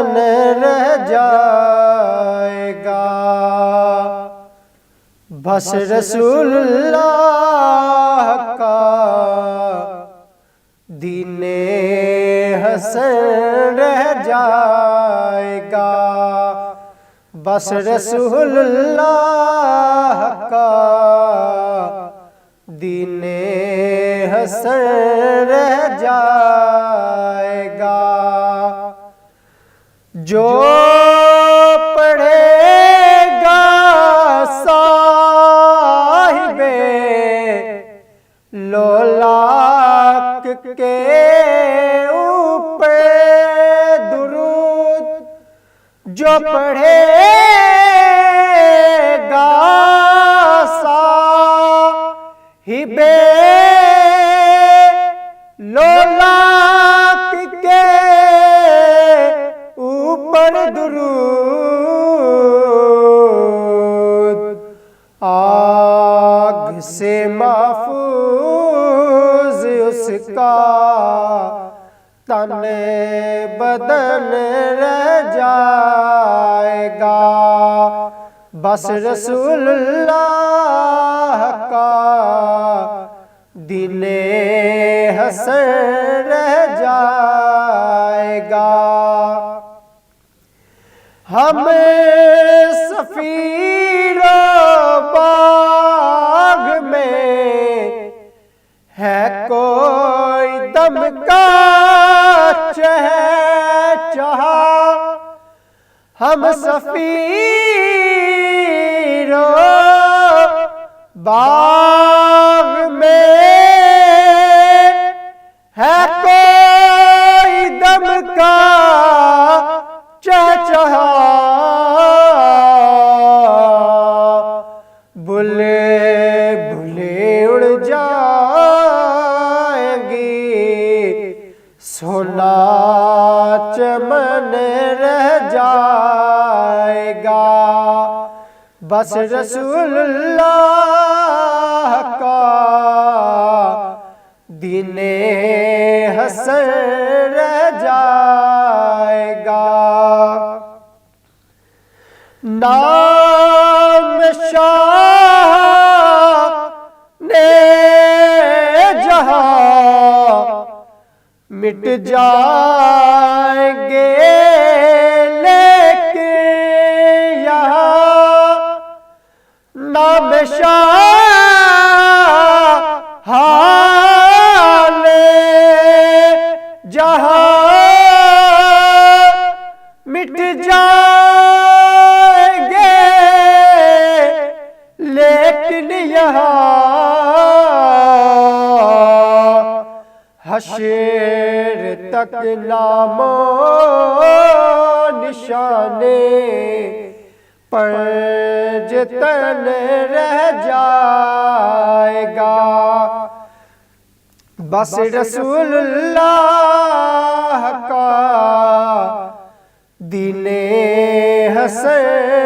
बदन रह जाएगा। बस रसूलुल्लाह का दीने हसन रह जाएगा। बस रसूलुल्लाह का दीने हसन रह जाएगा। जो पढ़ेगा साहिबे लोलाक के ऊपर दुरूद, जो पढ़ेगा साहिबे लोलाक के ऊपर दुरूद, आग से महफूज उसका तन बदन रह जाएगा। बस रसूलुल्लाह का दीने हसन रह जाएगा। हम सफीरो बाग में है कोई दम का चहचहा, हम सफीरो बाग में है कोई दम का चहचहा, बुले बुले उड़ जाएंगी सोना चमन रह जाएगा। बस रसूलुल्लाह का दीने हसन रह जाएगा। नाम शाह ने जहां मिट जाएंगे, लेकिन यहाँ नाम शाह ने जहां मिट जाएंगे, लेकिन यहाँ हशर तक नामो निशाने पर जतन रह जाएगा। बस रसूलुल्लाह का दीने हसन